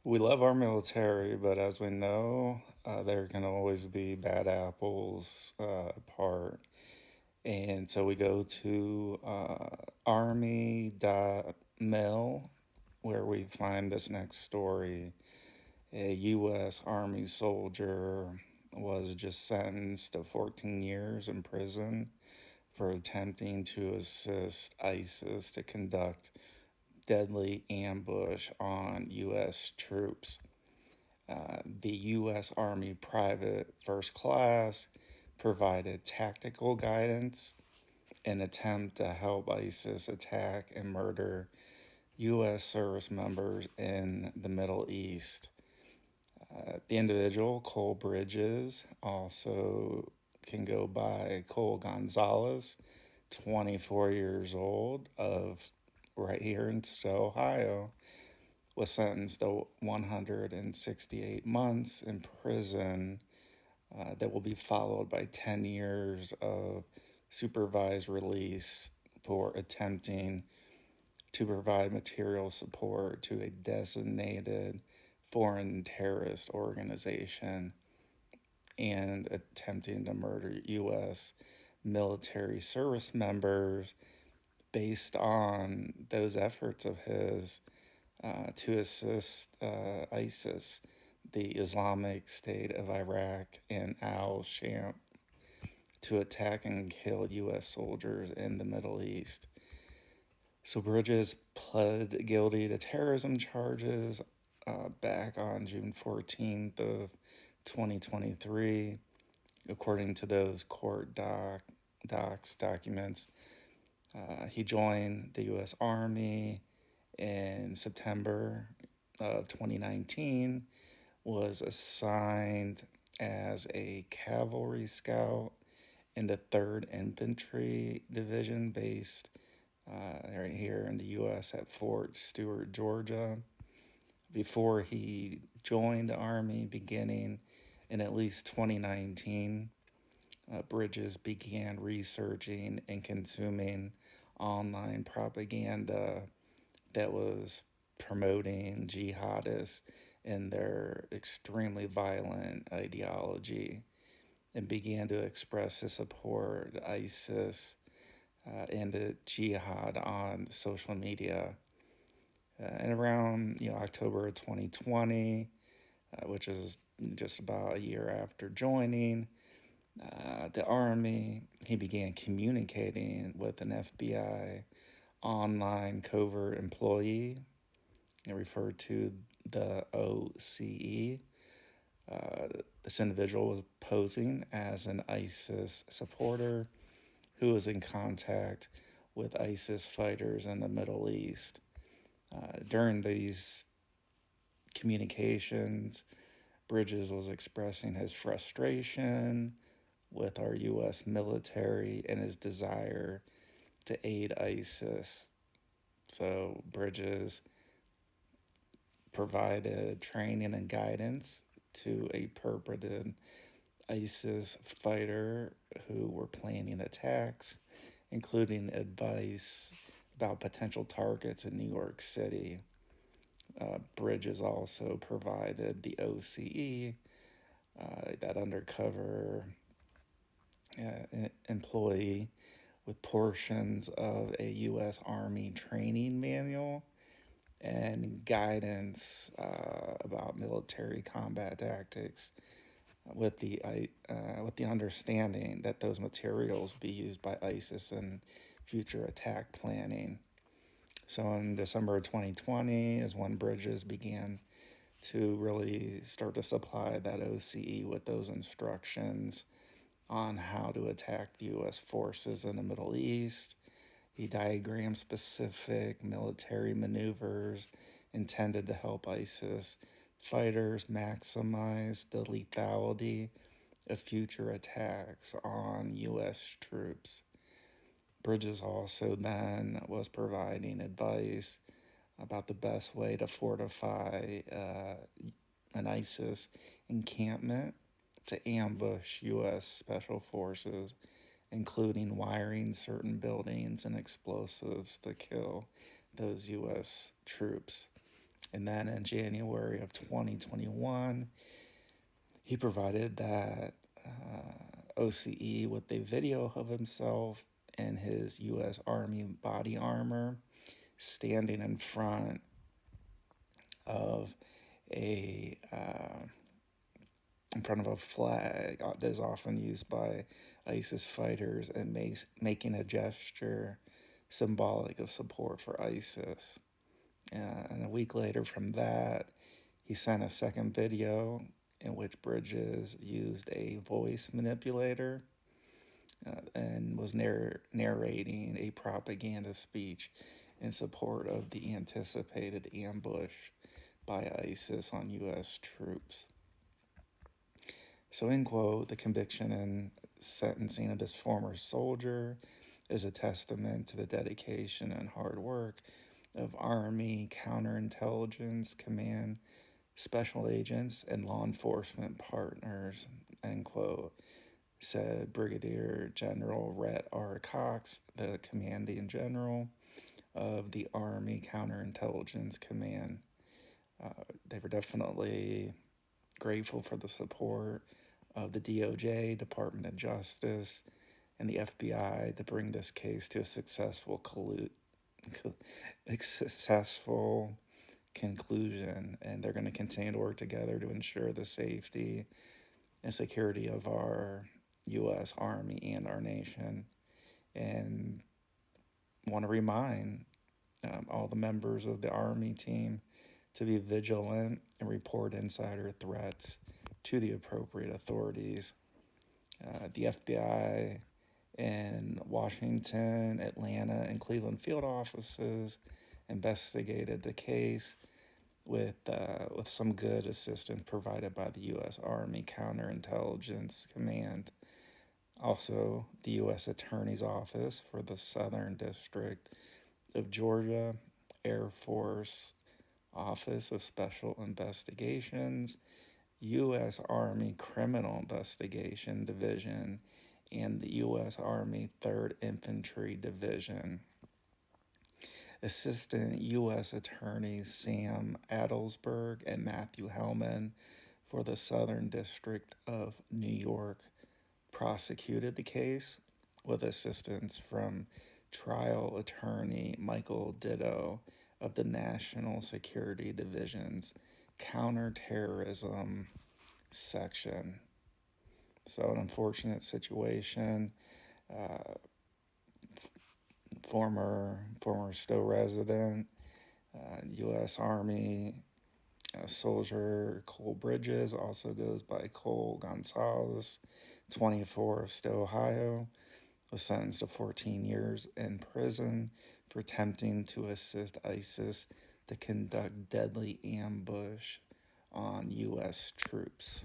We love our military, but as we know, there can always be bad apples apart. And so we go to army.mil, where we find this next story. A U.S. Army soldier was just sentenced to 14 years in prison for attempting to assist ISIS to conduct deadly ambush on U.S. troops. The U.S. Army Private First Class provided tactical guidance in attempt to help ISIS attack and murder U.S. service members in the Middle East. The individual, Cole Bridges, also can go by Cole Gonzalez, 24 years old, of right here in Stow, Ohio, was sentenced to 168 months in prison that will be followed by 10 years of supervised release for attempting to provide material support to a designated foreign terrorist organization and attempting to murder U.S. military service members based on those efforts of his to assist ISIS, the Islamic State of Iraq, and al Sham to attack and kill U.S. soldiers in the Middle East. So Bridges pled guilty to terrorism charges back on June 14th of 2023, according to those documents. He joined the U.S. Army in September of 2019, was assigned as a cavalry scout in the 3rd Infantry Division based right here in the U.S. at Fort Stewart, Georgia. Before he joined the Army, beginning in at least 2019, Bridges began researching and consuming online propaganda that was promoting jihadists and their extremely violent ideology and began to express his support to ISIS and the jihad on social media. And around October of 2020, which is just about a year after joining the Army, he began communicating with an FBI online covert employee, referred to the OCE. Uh, this individual was posing as an ISIS supporter who was in contact with ISIS fighters in the Middle East. During these communications, Bridges was expressing his frustration with our U.S. military and his desire to aid ISIS. So Bridges provided training and guidance to a purported ISIS fighter who were planning attacks, including advice about potential targets in New York City. Bridges also provided the OCE, that undercover employee, with portions of a U.S. Army training manual and guidance about military combat tactics, with the understanding that those materials will be used by ISIS in future attack planning. So in December of 2020 is when Bridges began to really start to supply that OCE with those instructions on how to attack the U.S. forces in the Middle East. He diagrammed specific military maneuvers intended to help ISIS fighters maximize the lethality of future attacks on U.S. troops. Bridges also then was providing advice about the best way to fortify an ISIS encampment to ambush U.S. Special Forces, including wiring certain buildings and explosives to kill those U.S. troops. And then in January of 2021, he provided that OCE with a video of himself in his U.S. Army body armor standing of a uh, in front of a flag that is often used by ISIS fighters and making a gesture symbolic of support for ISIS. And a week later from that, he sent a second video in which Bridges used a voice manipulator and was narrating a propaganda speech in support of the anticipated ambush by ISIS on U.S. troops. So, in quote, the conviction and sentencing of this former soldier is a testament to the dedication and hard work of Army counterintelligence command special agents and law enforcement partners, end quote, said Brigadier General Rhett R. Cox, the commanding general of the Army Counterintelligence Command. They were definitely grateful for the support of the DOJ, Department of Justice, and the FBI to bring this case to a successful conclusion. And they're going to continue to work together to ensure the safety and security of our U.S. Army and our nation. And want to remind all the members of the Army team to be vigilant and report insider threats to the appropriate authorities. The FBI in Washington, Atlanta, and Cleveland field offices investigated the case with some good assistance provided by the U.S. Army Counterintelligence Command. Also, the U.S. Attorney's Office for the Southern District of Georgia, Air Force Office of Special Investigations, U.S. Army Criminal Investigation Division, and the U.S. Army 3rd Infantry Division. Assistant U.S. Attorneys Sam Adelsberg and Matthew Hellman for the Southern District of New York prosecuted the case with assistance from trial attorney Michael Ditto of the National Security Division's Counterterrorism Section. So, an unfortunate situation. Uh, former Stow resident, U.S. Army soldier Cole Bridges, also goes by Cole Gonzalez, 24, of Stow, Ohio, was sentenced to 14 years in prison for attempting to assist ISIS to conduct deadly ambush on U.S. troops.